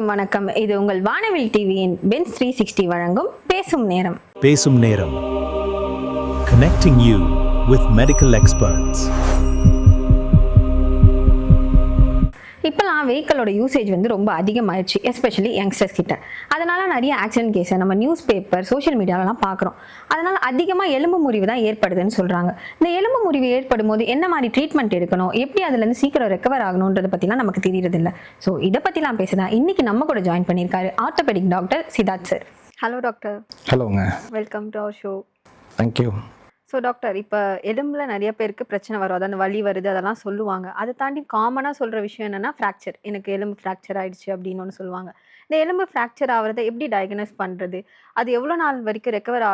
அனைவருக்கும் வணக்கம். இது உங்கள் வானவில் டிவியின் பென்ஸ் 360 வழங்கும் பேசும் நேரம். பேசும் நேரம். Connecting you with medical experts. இப்போலாம் வெஹிக்கிளோட யூசேஜ் ரொம்ப அதிகமாகிடுச்சு, எஸ்பெஷலி யங்ஸ்டர்ஸ் கிட்ட. அதனால நிறைய ஆக்சிடென்ட் கேஸை நம்ம நியூஸ் பேப்பர், சோஷியல் மீடியாலலாம் பார்க்குறோம். அதனால் அதிகமாக எலும்பு முறிவு தான் ஏற்படுதுன்னு சொல்கிறாங்க. இந்த எலும்பு முறிவு ஏற்படும் போது என்ன மாதிரி ட்ரீட்மெண்ட் எடுக்கணும், எப்படி அதுலேருந்து சீக்கிரம் ரெக்கவர் ஆகணுன்றதை பற்றிலாம் நமக்கு தெரியறதில்ல. ஸோ இதை பற்றிலாம் பேசுதான் இன்னைக்கு நம்ம கூட ஜாயின் பண்ணியிருக்காரு orthopaedic doctor Siddharth sir. Hello doctor. ஹலோங்க. Welcome to our show. Thank you. So doctor, இப்போ எலும்பில் நிறைய பேருக்கு பிரச்சனை வரும், அதாவது வலி வருது அதெல்லாம் சொல்லுவாங்க. அதை தாண்டி காமனாக சொல்கிற விஷயம் என்னென்னா ஃப்ராக்சர். எனக்கு எலும்பு ஃப்ராக்சர் ஆகிடுச்சு அப்படின்னு ஒன்று சொல்லுவாங்க. இந்த எலும்பு ஃப்ராக்சர் ஆகிறத எப்படி டயக்னோஸ் பண்ணுறது, அது எவ்வளோ நாள் வரைக்கும் ரெக்கவர்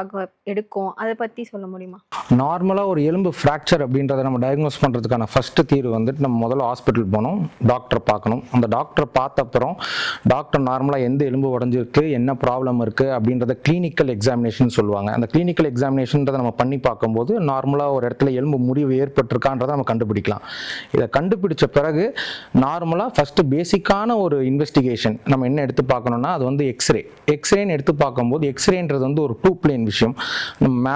எடுக்கும், அதை பற்றி சொல்ல முடியுமா? நார்மலாக ஒரு எலும்பு ஃப்ராக்சர் அப்படின்றத நம்ம டயக்னோஸ் பண்ணுறதுக்கான ஃபஸ்ட்டு தீர்வு வந்துட்டு நம்ம முதல்ல ஹாஸ்பிட்டல் போகணும், டாக்டர் பார்க்கணும். அந்த டாக்டர் பார்த்த அப்புறம் டாக்டர் நார்மலாக எந்த எலும்பு உடஞ்சிருக்கு, என்ன ப்ராப்ளம் இருக்குது அப்படின்றத கிளினிக்கல் எக்ஸாமினேஷன் சொல்லுவாங்க. அந்த கிளினிக்கல் எக்ஸாமினேஷன்றதை நம்ம பண்ணி பார்க்கும்போது நார்மலாக ஒரு இடத்துல எலும்பு முறிவு ஏற்பட்டிருக்கான்றதை நம்ம கண்டுபிடிக்கலாம். இதை கண்டுபிடிச்ச பிறகு நார்மலாக ஃபஸ்ட்டு பேசிக்கான ஒரு இன்வெஸ்டிகேஷன் நம்ம என்ன எடுத்து பார்க்கணும்னா அது எக்ஸ்ரேன்னு எடுத்து பார்க்கும்போது எக்ஸ்ரேன்றது ஒரு டூ பிளேன் விஷயம். நம்ம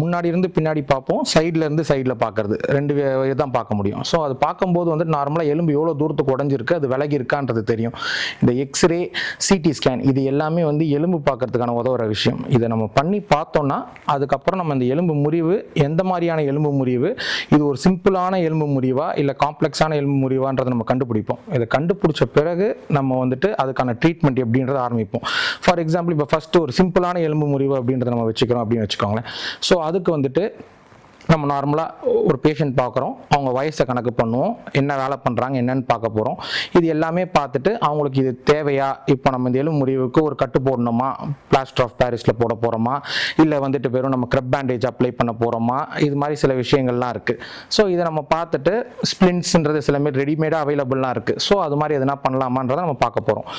முன்னாடி இருந்து பின்னாடி பார்ப்போம், சைடில் இருந்து சைடில் பார்க்கறது, ரெண்டு தான் பார்க்க முடியும். ஸோ அது பார்க்கும்போது நார்மலாக எலும்பு எவ்வளோ தூரத்துக்கு உடஞ்சிருக்கு, அது விலகி இருக்கான்றது தெரியும். இந்த எக்ஸ்ரே, சிடி ஸ்கேன் இது எல்லாமே எலும்பு பார்க்கறதுக்கான உதவுற விஷயம். இதை நம்ம பண்ணி பார்த்தோம்னா அதுக்கப்புறம் நம்ம இந்த எலும்பு முறிவு எந்த மாதிரியான எலும்பு முறிவு, இது ஒரு சிம்பிளான எலும்பு முறிவா இல்லை காம்ப்ளெக்ஸான எலும்பு முறிவான்றதை நம்ம கண்டுபிடிப்போம். இதை கண்டுபிடிச்ச பிறகு நம்ம அதுக்கான ட்ரீட்மெண்ட் எப்படின்றத ஆரம்பிப்போம். ஃபார் எக்ஸாம்பிள் இப்போ ஃபர்ஸ்ட் ஒரு சிம்பிளான எலும்பு முறிவு அப்படின்றத நம்ம வச்சுக்கிறோம் அப்படின்னு வச்சுக்கோங்களேன். ஸோ அதுக்கு நம்ம நார்மலாக ஒரு பேஷண்ட் பார்க்குறோம், அவங்க வயசை கணக்கு பண்ணுவோம், என்ன வேலை பண்ணுறாங்க என்னன்னு பார்க்க போகிறோம். இது எல்லாமே பார்த்துட்டு அவங்களுக்கு இது தேவையா, இப்போ நம்ம இந்த எலும்பு முறிவுக்கு ஒரு கட்டு போடணுமா, பிளாஸ்டர் ஆஃப் பாரிஸில் போட போகிறோமா, இல்லை வெறும் நம்ம கிரப் பேண்டேஜ் அப்ளை பண்ண போகிறோமா, இது மாதிரி சில விஷயங்கள்லாம் இருக்குது. ஸோ இதை நம்ம பார்த்துட்டு ஸ்பிளின்ஸ்ன்றது சில மாதிரி ரெடிமேடாக அவைலபிளாக இருக்குது. ஸோ அது மாதிரி எதனா பண்ணலாமான்றதை நம்ம பார்க்க போகிறோம்.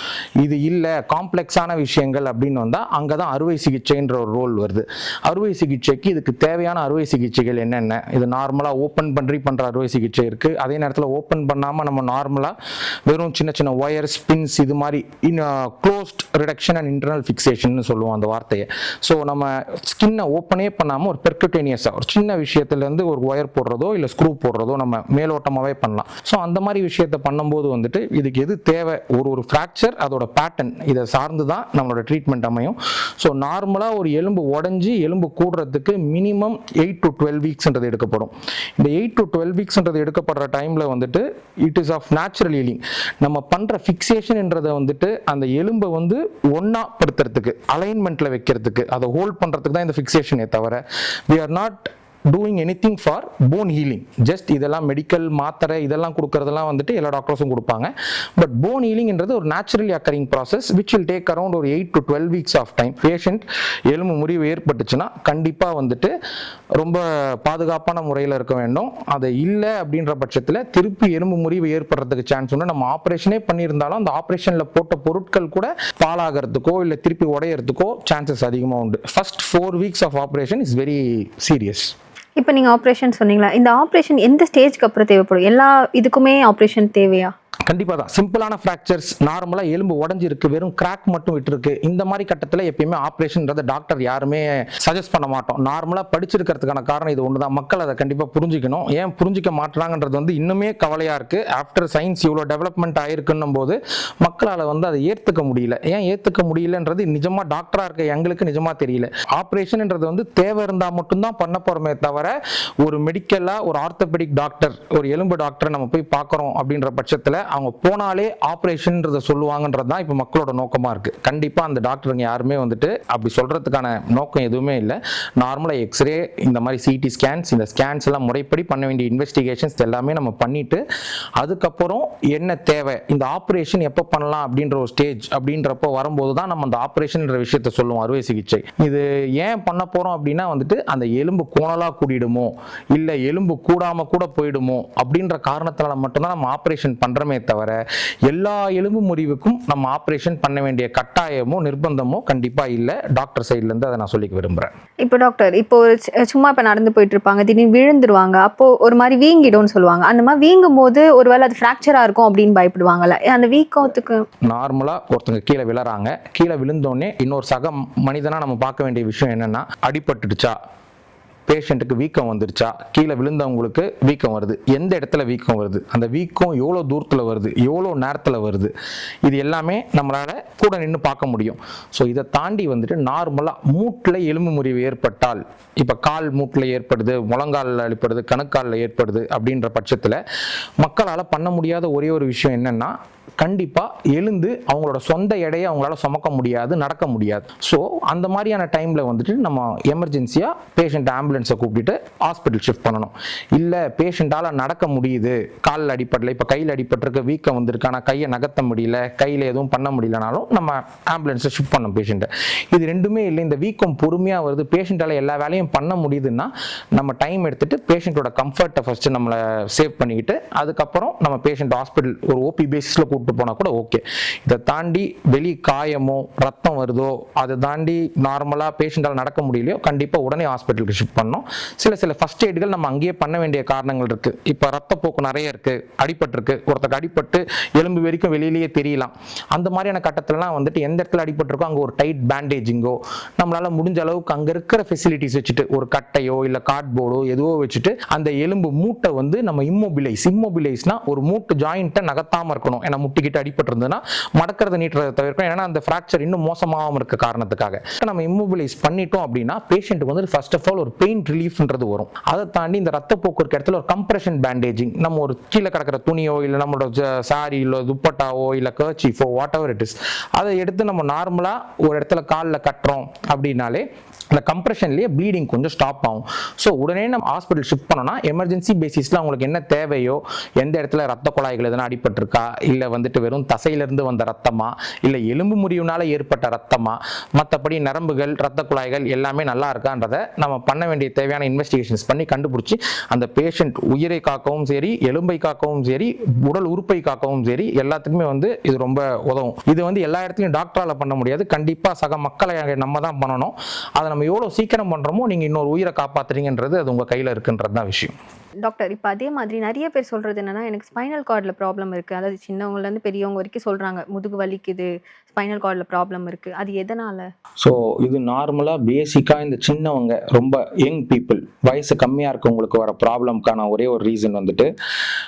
இது இல்லை காம்ப்ளெக்ஸான விஷயங்கள் அப்படின்னு வந்தால் அங்கே தான் அறுவை சிகிச்சைன்ற ஒரு ரோல் வருது. அறுவை சிகிச்சைக்கு இதுக்கு தேவையான அறுவை சிகிச்சைகள் என்னென்ன, இது நார்மலாக ஓப்பன் பண்ணுற அறுவை சிகிச்சை இருக்குது. அதே நேரத்தில் ஓப்பன் பண்ணாமல் நம்ம நார்மலாக வெறும் சின்ன சின்ன ஒயர், ஸ்பின்ஸ் இது மாதிரி closed reduction and internal fixation சொல்லுவோம் அந்த வார்த்தையை. ஸோ நம்ம ஸ்கின்னை ஓப்பனே பண்ணாமல் ஒரு பெர்குட்டேனியஸாக ஒரு சின்ன விஷயத்துலேருந்து ஒரு ஒயர் போடுறதோ இல்லை ஸ்க்ரூ போடுறதோ நம்ம மேலோட்டமாகவே பண்ணலாம். ஸோ அந்த மாதிரி விஷயத்தை பண்ணும்போது இதுக்கு எது தேவை, ஒரு ஃப்ராக்சர் அதோட பேட்டர்ன் இதை சார்ந்து தான் நம்மளோட ட்ரீட்மெண்ட் அமையும். ஸோ நார்மலாக ஒரு எலும்பு உடஞ்சி எலும்பு கூடுறதுக்கு மினிமம் 8 to 12 வீக்ஸ்ன்றது எடுக்கப்படும். இந்த 8 to 12 வீக்ஸ்ன்றது எடுக்கப்படுற டைம்ல it is of natural healing. நம்ம பண்ற ஃபிக்சேஷன்ன்றதை அந்த எலும்பை ஒன்னா படுத்துறதுக்கு, அலைன்மெண்ட்ல வைக்கிறதுக்கு, அதை ஹோல்ட் பண்றதுக்கு தான் இந்த ஃபிக்சேஷனே தவிர we are not doing anything for bone healing. Just இதெல்லாம் மெடிக்கல் மாத்திரை இதெல்லாம் கொடுக்கறதெல்லாம் எல்லா டாக்டர்ஸும் கொடுப்பாங்க. பட் போன் ஹீலிங்ன்றது ஒரு naturally occurring process which will take around ஒரு 8 to 12 weeks of time. Patient எலும்பு முறிவு ஏற்பட்டுச்சுன்னா கண்டிப்பாக ரொம்ப பாதுகாப்பான முறையில் இருக்க வேண்டும். அது இல்லை அப்படின்ற பட்சத்தில் திருப்பி எலும்பு முறிவு ஏற்படுறதுக்கு சான்ஸ் உண்டு. நம்ம ஆப்ரேஷனே பண்ணியிருந்தாலும் அந்த ஆப்ரேஷனில் போட்ட பொருட்கள் கூட பாலாகிறதுக்கோ இல்லை திருப்பி உடையறதுக்கோ சான்சஸ் அதிகமாக உண்டு. First 4 weeks of operation is very serious. இப்போ நீங்கள் ஆப்ரேஷன் சொன்னீங்களா, இந்த ஆப்ரேஷன் எந்த ஸ்டேஜ்க்கு அப்புறம் தேவைப்படும்? எல்லா இதுக்குமே ஆப்ரேஷன் தேவையா? கண்டிப்பாக தான். சிம்பிளான ஃப்ராக்சர்ஸ், நார்மலாக எலும்பு உடஞ்சிருக்கு, வெறும் கிராக் மட்டும் விட்டுருக்கு, இந்த மாதிரி கட்டத்தில் எப்பயுமே ஆப்ரேஷன்ன்றதை டாக்டர் யாருமே சஜஸ்ட் பண்ண மாட்டோம். நார்மலாக படிச்சிருக்கிறதுக்கான காரணம் இது ஒன்று தான். மக்கள் அதை கண்டிப்பாக புரிஞ்சிக்கணும். ஏன் புரிஞ்சிக்க மாட்டுறாங்கன்றது இன்னுமே கவலையாக இருக்குது. ஆஃப்டர் சயின்ஸ் இவ்வளோ டெவலப்மெண்ட் ஆகிருக்குன்னும் போது மக்களால் அதை ஏற்றுக்க முடியல. ஏன் ஏற்றுக்க முடியலன்றது நிஜமாக டாக்டராக இருக்க எங்களுக்கு நிஜமாக தெரியல. ஆப்ரேஷன்ன்றது தேவை இருந்தால் மட்டும்தான் பண்ண போகிறோமே தவிர ஒரு மெடிக்கலாக ஒரு ஆர்த்தோபெடிக் டாக்டர், ஒரு எலும்பு டாக்டரை நம்ம போய் பார்க்குறோம் அப்படின்ற பட்சத்தில் அவங்க போனாலே ஆப்ரேஷன்ன்றதை சொல்லுவாங்கன்றது தான் இப்போ மக்களோட நோக்கமாக இருக்குது. கண்டிப்பாக அந்த டாக்டருங்க யாருமே அப்படி சொல்கிறதுக்கான நோக்கம் எதுவுமே இல்லை. நார்மலாக எக்ஸ்ரே, இந்த மாதிரி சிடி ஸ்கேன்ஸ், இந்த ஸ்கேன்ஸ் எல்லாம் முறைப்படி பண்ண வேண்டிய இன்வெஸ்டிகேஷன்ஸ் எல்லாமே நம்ம பண்ணிட்டு அதுக்கப்புறம் என்ன தேவை, இந்த ஆப்ரேஷன் எப்போ பண்ணலாம் அப்படின்ற ஒரு ஸ்டேஜ் அப்படின்றப்போ வரும்போது தான் நம்ம அந்த ஆப்ரேஷன்ன்ற விஷயத்த சொல்லுவோம், அறுவை சிகிச்சை. இது ஏன் பண்ண போகிறோம் அப்படின்னா அந்த எலும்பு கோணலாக கூடிடுமோ இல்லை எலும்பு கூடாமல் கூட போயிடுமோ அப்படின்ற காரணத்தினால மட்டும்தான் நம்ம ஆப்ரேஷன் பண்ணுறமே சொல்கிறோமே தவிர எல்லா எலும்பு முறிவுக்கும் நம்ம ஆப்ரேஷன் பண்ண வேண்டிய கட்டாயமோ நிர்பந்தமோ கண்டிப்பாக இல்லை. டாக்டர் சைட்லேருந்து அதை நான் சொல்லிக்க விரும்புகிறேன். இப்போ டாக்டர், இப்போ ஒரு சும்மா இப்போ நடந்து போயிட்டு இருப்பாங்க, திடீர்னு விழுந்துருவாங்க, அப்போ ஒரு மாதிரி வீங்கிடும்னு சொல்லுவாங்க. அந்த மாதிரி வீங்கும் போது ஒருவேளை அது ஃப்ராக்சரா இருக்கும் அப்படின்னு பயப்படுவாங்கல்ல, அந்த வீக்கத்துக்கு நார்மலாக ஒருத்தங்க கீழே விழறாங்க, கீழே விழுந்தோடனே இன்னொரு சக மனிதனாக நம்ம பார்க்க வேண்டிய விஷயம் என்னென்னா, அடிபட்டுடுச்சா, பேஷண்ட்டுக்கு வீக்கம் வந்துருச்சா, கீழே விழுந்தவங்களுக்கு வீக்கம் வருது, எந்த இடத்துல வீக்கம் வருது, அந்த வீக்கம் எவ்வளோ தூரத்தில் வருது, எவ்வளோ நேரத்தில் வருது, இது எல்லாமே நம்மளால் கூட நின்று பார்க்க முடியும். ஸோ இதை தாண்டி வந்துட்டு நார்மலாக மூட்டில் எலும்பு முறிவு ஏற்பட்டால், இப்போ கால் மூட்டில் ஏற்படுது, முழங்காலில் ஏற்படுது, கணுக்காலில் ஏற்படுது அப்படின்ற பட்சத்தில் மக்களால் பண்ண முடியாத ஒரே ஒரு விஷயம் என்னென்னா, கண்டிப்பாக எழுந்து அவங்களோட சொந்த எடையை அவங்களால சுமக்க முடியாது, நடக்க முடியாது. ஸோ அந்த மாதிரியான டைமில் வந்துட்டு நம்ம எமர்ஜென்சியாக பேஷண்ட் ஆம்புலன்ஸை கூப்பிட்டு ஹாஸ்பிட்டல் ஷிஃப்ட் பண்ணணும். இல்லை பேஷண்ட்டால் நடக்க முடியுது, காலில் அடிப்படல, இப்போ கையில் அடிபட்டிருக்க, வீக்கம் வந்திருக்கு, ஆனால் கையை நகர்த்த முடியல, கையில் எதுவும் பண்ண முடியலனாலும் நம்ம ஆம்புலன்ஸை ஷிஃப்ட் பண்ணணும் பேஷண்ட்டை. இது ரெண்டுமே இல்லை, இந்த வீக்கம் பொறுமையாக வருது, பேஷண்ட்டால் எல்லா வேலையும் பண்ண முடியுதுன்னா நம்ம டைம் எடுத்துகிட்டு பேஷண்ட்டோட கம்ஃபர்ட்டை ஃபஸ்ட்டு நம்மளை சேவ் பண்ணிக்கிட்டு அதுக்கப்புறம் நம்ம பேஷண்ட் ஹாஸ்பிட்டல் ஒரு ஓபி பேசிஸில் கூப்பிட்டு போனால் கூட ஓகே. இதை தாண்டி வெளி காயமோ ரத்தம் வருதோ, அதை தாண்டி நார்மலாக பேஷண்டால் நடக்க முடியலையோ கண்டிப்பாக உடனே ஹாஸ்பிட்டலுக்கு ஷிஃப்ட் பண்ணணும். சில ஃபர்ஸ்ட் எய்டுகள் நம்ம அங்கேயே பண்ண வேண்டிய காரணங்கள் இருக்குது. இப்போ ரத்தப்போக்கு நிறைய இருக்குது, அடிபட்டிருக்கு, ஒருத்தருக்கு அடிபட்டு எலும்பு வரைக்கும் வெளியிலேயே தெரியலாம். அந்த மாதிரியான கட்டத்திலலாம் வந்துட்டு எந்த இடத்துல அடிபட்டிருக்கோ அங்கே ஒரு டைட் பேண்டேஜிங்கோ, நம்மளால் முடிஞ்ச அளவுக்கு அங்கே இருக்கிற ஃபெசிலிட்டிஸ் வச்சுட்டு ஒரு கட்டையோ இல்லை கார்ட்போர்டோ எதுவோ வச்சுட்டு அந்த எலும்பு மூட்டை வந்து நம்ம இம்மொபிலைஸ்னா ஒரு மூட்டு ஜாயிண்ட்டை நகர்த்தாமல் இருக்கணும். ஏன்னா முட்டிக்கிட்டு அடிபட்டு இருந்ததுன்னா மடக்கிறத நீட்டுறதை தவிர்க்கணும். ஏன்னா அந்த ஃப்ராக்சர் இன்னும் மோசமாகவும் இருக்க காரணத்துக்காக நம்ம இம்மொபிலைஸ் பண்ணிட்டோம் அப்படின்னா பேஷண்ட்டுக்கு வந்து ஃபர்ஸ்ட் ஆஃப் ஆல் ஒரு பெயின் ரிலீஃப்ன்றது வரும். அதை தாண்டி இந்த ரத்தப்போக்கு இருக்க இடத்துல ஒரு கம்ப்ரெஷன் பேண்டேஜிங், நம்ம ஒரு கீழே கிடக்கிற துணியோ இல்லை நம்மளோட சாரி இல்லை துப்பட்டாவோ இல்லை கர்ச்சீஃபோ வாட் எவர் இட் இஸ், அதை எடுத்து நம்ம நார்மலாக ஒரு இடத்துல காலில் கட்டுறோம் அப்படின்னாலே இந்த கம்ப்ரெஷன்லேயே ப்ளீடிங் கொஞ்சம் ஸ்டாப் ஆகும். ஸோ உடனே நம்ம ஹாஸ்பிட்டல் ஷிஃப்ட் பண்ணோம்னா எமர்ஜென்சி பேசிஸில் அவங்களுக்கு என்ன தேவையோ, எந்த இடத்துல ரத்த குழாய்கள் எதனா அடிபட்டிருக்கா, இல்லை வந்துட்டு வெறும் தசையிலிருந்து வந்த ரத்தமா, இல்லை எலும்பு முறிவுனால ஏற்பட்ட ரத்தமா, மற்றபடி நரம்புகள் ரத்த குழாய்கள் எல்லாமே நல்லா இருக்கான்றதை நம்ம பண்ண வேண்டிய தேவையான இன்வெஸ்டிகேஷன்ஸ் பண்ணி கண்டுபிடிச்சி அந்த பேஷண்ட் உயிரை காக்கவும் சரி, எலும்பை காக்கவும் சரி, உடல் உறுப்பை காக்கவும் சரி, எல்லாத்துக்குமே வந்து இது ரொம்ப உதவும். இது வந்து எல்லா இடத்துலையும் டாக்டரால் பண்ண முடியாது, கண்டிப்பாக சக மக்களை நம்ம தான் பண்ணணும். அதை நம்ம எவ்வளோ சீக்கிரம் பண்ணுறோமோ நீங்கள் இன்னொரு உயிரை காப்பாற்றுறீங்கன்றது அது உங்கள் கையில் இருக்குன்றது தான் விஷயம். டாக்டர், இப்போ அதே மாதிரி நிறைய பேர் சொல்கிறது என்னென்னா, எனக்கு ஸ்பைனல் கார்டில் ப்ராப்ளம் இருக்குது, அதாவது சின்னவங்கலேருந்து பெரியவங்க வரைக்கும் சொல்கிறாங்க, முதுகு வலிக்குது, ஸ்பைனல் கார்டில் ப்ராப்ளம் இருக்குது, அது எதனால்? ஸோ இது நார்மலாக பேசிக்காக இந்த சின்னவங்க ரொம்ப யங் பீப்புள் வயசு கம்மியாக இருக்கவங்களுக்கு வர ப்ராப்ளம்க்கான ஒரே ஒரு ரீசன் வந்துட்டு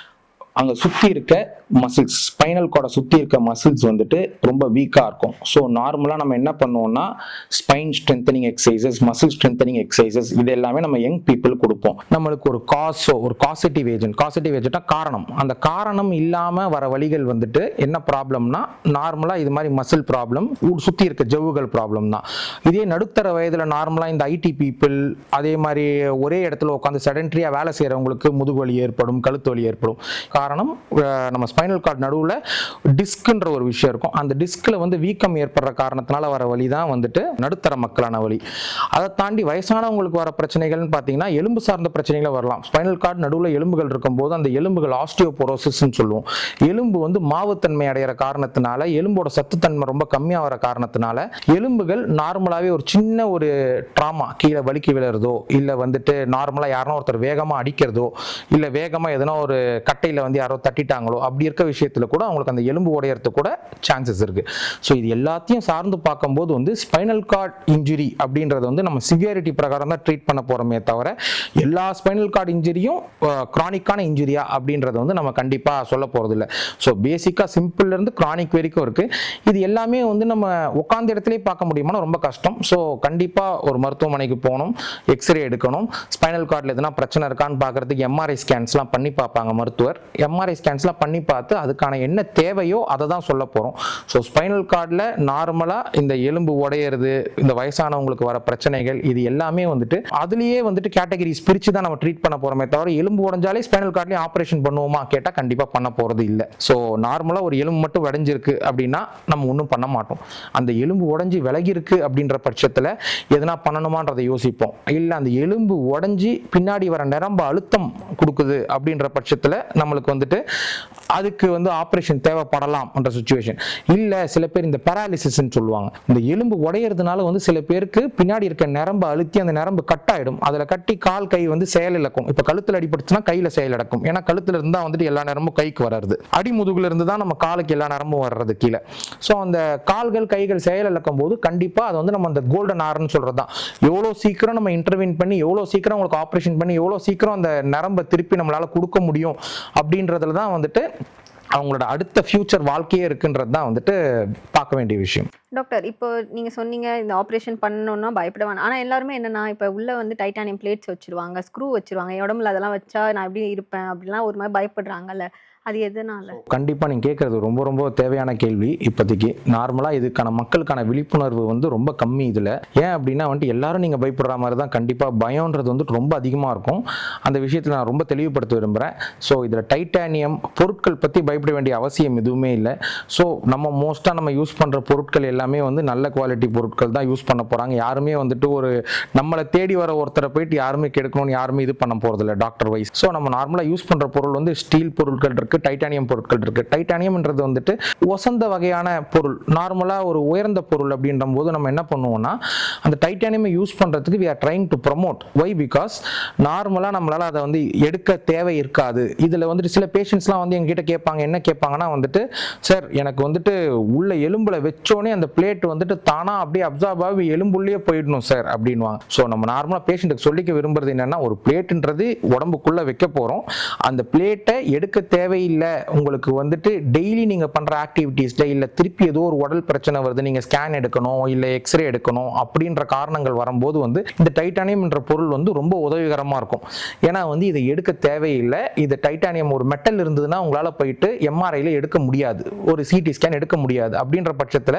அங்கே சுற்றி இருக்க மசில்ஸ், ஸ்பைனல் கார்டை சுற்றி இருக்க மசில்ஸ் வந்துட்டு ரொம்ப வீக்காக இருக்கும். ஸோ நார்மலாக நம்ம என்ன பண்ணுவோம்னா spine strengthening exercises, muscle strengthening exercises இது எல்லாமே நம்ம யங் பீப்புள் கொடுப்போம். நம்மளுக்கு ஒரு காசேட்டிவ் ஏஜென்ட்னா காரணம், அந்த காரணம் இல்லாமல் வர வழிகள் வந்துட்டு என்ன ப்ராப்ளம்னா நார்மலாக இது மாதிரி மசில் ப்ராப்ளம், சுற்றி இருக்க ஜவ்வுகள் ப்ராப்ளம் தான். இதே நடுத்தர வயதில் நார்மலாக இந்த ஐடி பீப்புள், அதே மாதிரி ஒரே இடத்துல உட்காந்து செடென்ட்ரியாக வேலை செய்கிறவங்களுக்கு முதுகு வலி ஏற்படும், கழுத்து வலி ஏற்படும். காரணம் நம்ம ஸ்பைனல் கார்டு நடுவில் டிஸ்க்ன்ற ஒரு விஷயம் இருக்கும், அந்த டிஸ்கில் வந்து வீக்கம் ஏற்படுற காரணத்தினால வர வலி தான் வந்துட்டு நடுத்தர மக்களான வலி. அதை தாண்டி வயசானவங்களுக்கு வர பிரச்சனைகள்னு பார்த்தீங்கன்னா எலும்பு சார்ந்த பிரச்சனைகளை வரலாம். ஸ்பைனல் கார்டு நடுவில் எலும்புகள் இருக்கும்போது அந்த எலும்புகள் ஆஸ்டியோபோரோசிஸ்ன்னு சொல்லுவோம். எலும்பு வந்து மாவுத்தன்மை அடைகிற காரணத்தினால, எலும்போட சத்துத்தன்மை ரொம்ப கம்மியாக வர காரணத்தினால எலும்புகள் நார்மலாகவே ஒரு சின்ன ஒரு ட்ராமா, கீழே வலிக்கு விழுறதோ, இல்லை வந்துட்டு நார்மலாக யாரும் ஒருத்தர் வேகமாக அடிக்கிறதோ, இல்லை வேகமாக எதனா ஒரு கட்டையில் வந்து யாரோ தட்டிட்டாங்களோ அப்படி இருக்க விஷயத்துல கூட அவங்களுக்கு அந்த எலும்பு உடையறதுக்கு கூட சான்சஸ் இருக்கு. ஸோ இது எல்லாத்தையும் சார்ந்து பார்க்கும்போது வந்து ஸ்பைனல் கார்டு இன்ஜுரி அப்படின்றது வந்து நம்ம சிவியாரிட்டி பிரகாரம் தான் ட்ரீட் பண்ண போறோமே தவிர எல்லா ஸ்பைனல் கார்டு இன்ஜுரியும் கிரானிக்கான இன்ஜுரியா அப்படின்றத வந்து நம்ம கண்டிப்பாக சொல்ல போறது இல்லை. ஸோ பேசிக்காக சிம்பிள்ல இருந்து கிரானிக் வரைக்கும் இருக்கு. இது எல்லாமே வந்து நம்ம உட்கார்ந்த இடத்துலயே பார்க்க முடியுமானா ரொம்ப கஷ்டம். ஸோ கண்டிப்பாக ஒரு மருத்துவமனைக்கு போகணும், எக்ஸ்ரே எடுக்கணும், ஸ்பைனல் கார்டில் எதனா பிரச்சனை இருக்கான்னு பார்க்கறதுக்கு எம்ஆர்ஐ ஸ்கேன்ஸ்லாம் பண்ணி பார்ப்பாங்க மருத்துவர். எம்ஆர்ஐ ஸ்கேன்ஸ்லாம் பண்ணி பார்த்து அதுக்கான என்ன தேவையோ அதை தான் சொல்ல போகிறோம். ஸோ ஸ்பைனல் கார்டில் நார்மலாக இந்த எலும்பு உடையிறது, இந்த வயசானவங்களுக்கு வர பிரச்சனைகள் இது எல்லாமே வந்துட்டு அதுலேயே வந்துட்டு கேட்டகரிஸ் பிரித்து தான் நம்ம ட்ரீட் பண்ண போகிறோமே தவிர எலும்பு உடைஞ்சாலே ஸ்பைனல் கார்ட்லேயும் ஆப்ரேஷன் பண்ணுவோமா கேட்டால் கண்டிப்பாக பண்ண போகிறது இல்லை. ஸோ நார்மலாக ஒரு எலும்பு மட்டும் உடைஞ்சிருக்கு அப்படின்னா நம்ம ஒன்றும் பண்ண மாட்டோம். அந்த எலும்பு உடைஞ்சி விலகிருக்கு அப்படின்ற பட்சத்தில் எதனா பண்ணணுமான்றதை யோசிப்போம். இல்லை அந்த எலும்பு உடைஞ்சி பின்னாடி வர நரம்பு அழுத்தம் கொடுக்குது அப்படின்ற பட்சத்தில் நம்மளுக்கு உங்களுக்கு வந்துட்டு அதுக்கு வந்து ஆப்ரேஷன் தேவைப்படலாம் என்ற சுச்சுவேஷன். இல்லை சில பேர் இந்த பேராலிசிஸ்ன்னு சொல்லுவாங்க, இந்த எலும்பு உடையிறதுனால வந்து சில பேருக்கு பின்னாடி இருக்க நரம்பு அழுத்தி அந்த நரம்பு கட் ஆயிடும், அதில் கட்டி கால் கை வந்து செயல் இழக்கும். இப்போ கழுத்தில் அடிபட்டுச்சுன்னா கையில் செயல் இழக்கும், ஏன்னா கழுத்துல இருந்தால் வந்துட்டு எல்லா நரம்பும் கைக்கு வர்றது, அடிமுதுகுல இருந்து தான் நம்ம காலுக்கு எல்லா நரம்பும் வர்றது கீழே. ஸோ அந்த கால்கள் கைகள் செயல் இழக்கும் போது கண்டிப்பாக அது வந்து நம்ம அந்த கோல்டன் ஆர்ன்னு சொல்றது தான். எவ்வளோ சீக்கிரம் நம்ம இன்டர்வீன் பண்ணி, எவ்வளோ சீக்கிரம் உங்களுக்கு ஆப்ரேஷன் பண்ணி, எவ்வளோ சீக்கிரம் அந்த நரம்பை திருப்பி நம்மளால கொடுக்க முடியும் அப்படின்றதுல தான் வந்துட்டு அவங்களோட அடுத்த ஃபியூச்சர் வாழ்க்கையே இருக்குன்றது தான் வந்துட்டு பார்க்க வேண்டிய விஷயம். டாக்டர், இப்போ நீங்கள் சொன்னீங்க இந்த ஆப்ரேஷன் பண்ணணும்னா பயப்பட வேணாம். ஆனால் எல்லாருமே என்னன்னா, இப்போ உள்ள வந்து டைட்டானியம் பிளேட்ஸ் வச்சிருவாங்க, ஸ்க்ரூ வச்சிருவாங்க, என் உடம்புல அதெல்லாம் வச்சா நான் எப்படி இருப்பேன் அப்படிலாம் ஒரு மாதிரி பயப்படுறாங்கல்ல, அது எதனால? கண்டிப்பாக நீங்கள் கேட்குறது ரொம்ப ரொம்ப தேவையான கேள்வி. இப்போதைக்கு நார்மலாக இதுக்கான மக்களுக்கான விழிப்புணர்வு வந்து ரொம்ப கம்மி இதில். ஏன் அப்படின்னா வந்துட்டு எல்லாரும் நீங்கள் பயப்படுற மாதிரி தான் கண்டிப்பாக பயம்ன்றது வந்துட்டு ரொம்ப அதிகமாக இருக்கும். அந்த விஷயத்தில் நான் ரொம்ப தெளிவுபடுத்த விரும்புகிறேன். ஸோ இதில் டைட்டானியம் பொருட்கள் பற்றி பயப்பட வேண்டிய அவசியம் எதுவுமே இல்லை. ஸோ நம்ம மோஸ்ட்டாக நம்ம யூஸ் பண்ணுற பொருட்கள் எல்லாமே வந்து நல்ல குவாலிட்டி பொருட்கள் தான் யூஸ் பண்ண போகிறாங்க. யாருமே வந்துட்டு ஒரு நம்மளை தேடி வர ஒருத்தரை போயிட்டு யாருமே கெடுக்கணும்னு யாருமே இது பண்ண போகிறதில்ல டாக்டர் வைஸ். ஸோ நம்ம நார்மலாக யூஸ் பண்ணுற பொருள் வந்து ஸ்டீல் பொருட்கள் இருக்கு, டைட்டானியம் பொருட்கள் இருக்கு. டைட்டானியம்ன்றது வந்துட்டு ஒசந்த வகையான பொருள், நார்மலா ஒரு உயர்ந்த பொருள் அப்படின்ற போது நம்ம என்ன பண்ணுவோம்னா அந்த டைட்டானியம் யூஸ் பண்றதுக்கு we are trying to promote. why? because நார்மலா நம்மளால அதை வந்து எடுக்க தேவை இருக்காது. இதுல வந்துட்டு சில பேஷண்ட்ஸ்லாம் வந்து எங்ககிட்ட கேட்பாங்க, என்ன கேட்பாங்கன்னா வந்துட்டு, சார் எனக்கு வந்துட்டு உள்ள எலும்புல வச்சோடனே அந்த பிளேட் வந்துட்டு தானா அப்படியே அப்சார்ப் ஆகி எலும்புள்ளேயே போயிடணும் சார் அப்படின்வாங்க. ஸோ நம்ம நார்மலா பேஷண்ட்டுக்கு சொல்லிக்க விரும்புறது என்னன்னா, ஒரு பிளேட்ன்றது உடம்புக்குள்ள வைக்க போறோம், அந்த பிளேட்டை எடுக்க தேவையில்லை. உங்களுக்கு வந்துட்டு டெய்லி நீங்க பண்ற ஆக்டிவிட்டீஸ்ல இல்ல திருப்பி ஏதோ ஒரு உடல் பிரச்சனை வருது, நீங்க ஸ்கேன் எடுக்கணும் இல்ல எக்ஸ்ரே எடுக்கணும் அப்படின்ற காரணங்கள் வரும்போது வந்து இந்த டைட்டானியம் என்ற பொருள் வந்து ரொம்ப உதவிகரமா இருக்கும். ஏன்னா வந்து இதை எடுக்க தேவையில்லை. இது டைட்டானியம் ஒரு மெட்டல் இருந்ததுன்னா உங்களால போயிட்டு எம்ஆர்ஐல எடுக்க முடியாது, ஒரு சிடி ஸ்கேன் எடுக்க முடியாது. அப்படின்ற பட்சத்துல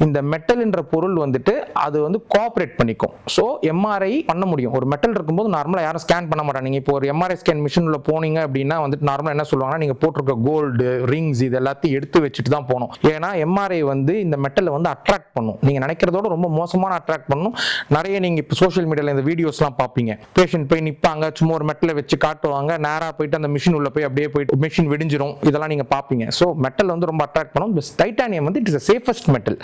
இந்த மெட்டல் என்ற பொருள் வந்துட்டு அது வந்து கோஆபரேட் பண்ணிக்கும். ஸோ எம்ஆர்ஐ பண்ண முடியும். ஒரு மெட்டல் இருக்கும்போது நார்மலா யாரும் ஸ்கேன் பண்ண மாட்டாங்க. நீங்க இப்போ ஒரு எம்ஆர்ஐ ஸ்கேன் மிஷின்ல போனீங்க அப்படின்னா வந்துட்டு நார்மலா என்ன சொல்லுவாங்கன்னா, நீங்க போட்டிருக்க கோல்டு ரிங்ஸ் இது எல்லாத்தையும் எடுத்து வச்சுட்டு தான் போகணும். ஏன்னா எம்ஆர்ஐ வந்து இந்த மெட்டலை வந்து அட்ராக்ட் பண்ணும். நீங்க நினைக்கிறதோட ரொம்ப மோசமான அட்ராக்ட் பண்ணும். நிறைய நீங்க இப்போ சோஷியல் மீடியால இந்த வீடியோஸ்லாம் பார்ப்பீங்க, பேஷண்ட் போய் நிற்பாங்க, சும்மா ஒரு மெட்டலை வச்சு காட்டுவாங்க, நேராக போயிட்டு அந்த மிஷின் உள்ள போய் அப்படியே போயிட்டு மிஷின் வெடிஞ்சிரும், இதெல்லாம் நீங்க பார்ப்பீங்க. ஸோ மெட்டல் வந்து ரொம்ப அட்ராக்ட் பண்ணும். டைட்டானியம் வந்து it is safest metal.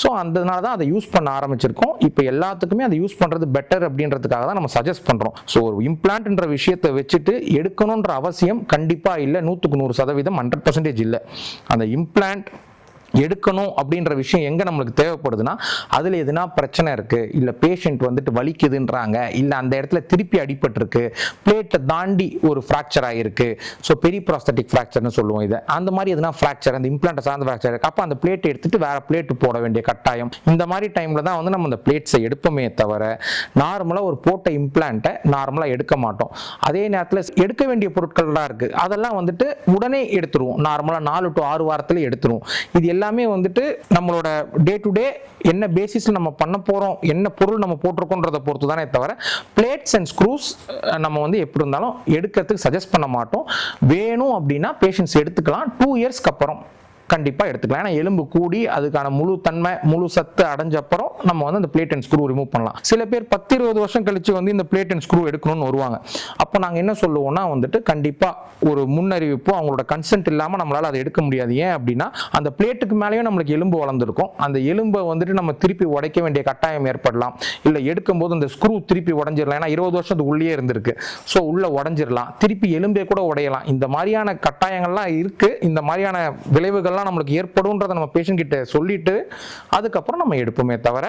So அதனால தான் அதை யூஸ் பண்ண ஆரம்பிச்சிருக்கோம். இப்போ எல்லாத்துக்குமே அதை யூஸ் பண்றது பெட்டர் அப்படின்றதுக்காக தான் நம்ம சஜஸ்ட் பண்றோம். ஸோ ஒரு இம்ப்ளான்ட்ன்ற விஷயத்தை வச்சுட்டு எடுக்கணும்ன்ற அவசியம் கண்டிப்பா இல்லை, 100% 100% இல்லை. அந்த இம்ப்ளான்ட் எடுக்கணும் அப்படின்ற விஷயம் எங்க நம்மளுக்கு தேவைப்படுதுன்னா, அதுல எதுனா பிரச்சனை இருக்கு, இல்ல பேஷண்ட் வந்துட்டு வலிக்குதுன்றாங்க, இல்ல அந்த இடத்துல திருப்பி அடிபட்டிருக்கு, பிளேட்டை தாண்டி ஒரு ஃப்ராக்சர் ஆயிருக்கு, ஸோ பெரிப்ராஸ்தட்டிக் ஃப்ராக்சர்னு சொல்லுவோம் இதை, அந்த மாதிரி எதுனா ஃப்ராக்சர், அந்த இம்ப்ளான்ட்டை சார்ந்த ஃப்ராக்சர் இருக்கு, அப்போ அந்த பிளேட்டை எடுத்துட்டு வேற பிளேட் போட வேண்டிய கட்டாயம். இந்த மாதிரி டைம்ல தான் வந்து நம்ம அந்த பிளேட்ஸை எடுப்போமே தவிர நார்மலா ஒரு போட்ட இம்ப்ளான்ட்டை நார்மலா எடுக்க மாட்டோம். அதே நேரத்தில் எடுக்க வேண்டிய பொருட்கள்லாம் இருக்கு, அதெல்லாம் வந்துட்டு உடனே எடுத்துருவோம். நார்மலா 4 to 6 வாரத்துல எடுத்துருவோம். இது எல்லாமே வந்துட்டு நம்மளோட டே டு டே என்ன பேசிஸ்ல நம்ம பண்ண போறோம், என்ன பொருள் நம்ம போட்டிருக்கோன்றதை பொறுத்து தானே தவிர பிளேட்ஸ் அண்ட் ஸ்க்ரூஸ் நம்ம வந்து எப்படி இருந்தாலும் எடுக்கிறதுக்கு சஜஸ்ட் பண்ண மாட்டோம். வேணும் அப்படின்னா பேஷண்ட்ஸ் எடுத்துக்கலாம், 2 இயர்ஸ்க்கு அப்புறம் கண்டிப்பா எடுத்துக்கலாம். ஏன்னா எலும்பு கூடி அதுக்கான முழு தன்மை முழு சத்து அடைஞ்ச அப்புறம் நம்ம வந்து அந்த பிளேட் அண்ட் ஸ்க்ரூ ரிமூவ் பண்ணலாம். சில பேர் 10-20 வருஷம் கழிச்சு வந்து இந்த பிளேட் அண்ட் ஸ்க்ரூ எடுக்கணும்னு வருவாங்க. அப்போ நாங்க என்ன சொல்லுவோம்னா வந்துட்டு கண்டிப்பா ஒரு முன்னறிவிப்பு, அவங்களோட கன்சென்ட் இல்லாம நம்மளால அதை எடுக்க முடியாது. ஏன் அப்படின்னா அந்த பிளேட்டுக்கு மேலேயும் நம்மளுக்கு எலும்பு வளர்ந்துருக்கும், அந்த எலும்பை வந்துட்டு நம்ம திருப்பி உடைக்க வேண்டிய கட்டாயம் ஏற்படலாம், இல்ல எடுக்கும் போது அந்த ஸ்க்ரூ திருப்பி உடைஞ்சிடலாம். ஏன்னா 20 வருஷத்துக்கு உள்ளே இருந்திருக்கு, ஸோ உள்ள உடைஞ்சிடலாம், திருப்பி எலும்பே கூட உடையலாம். இந்த மாதிரியான கட்டாயங்கள்லாம் இருக்கு. இந்த மாதிரியான விளைவுகள் நம்மளுக்கு ஏற்படும்ன்றத நம்ம பேஷண்ட் கிட்ட சொல்லிட்டு அதுக்கப்புறம் நம்ம எடுப்போமே தவிர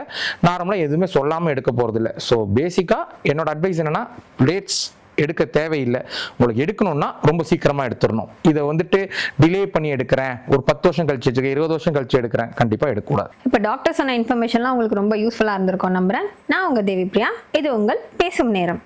நார்மலா எதுவுமே சொல்லாம எடுக்க போறது இல்லை. ஸோ பேசிக்கா என்னோட அட்வைஸ் என்னன்னா, பிளேட்ஸ் எடுக்க தேவையில்லை. உங்களுக்கு எடுக்கணும்னா ரொம்ப சீக்கிரமா எடுத்துடணும். இதை வந்துட்டு டிலே பண்ணி எடுக்கிறேன், ஒரு 10 வருஷம் கழிச்சு 20 வருஷம் கழிச்சு எடுக்கிறேன், கண்டிப்பா எடுக்கக்கூடாது. இப்போ டாக்டர் சொன்ன இன்ஃபர்மேஷன்லாம் உங்களுக்கு ரொம்ப யூஸ்ஃபுல்லா இருந்திருக்கும் நம்புறேன். நான் உங்க தேவி பிரியா, இது உங்கள் பேசும் நேரம்.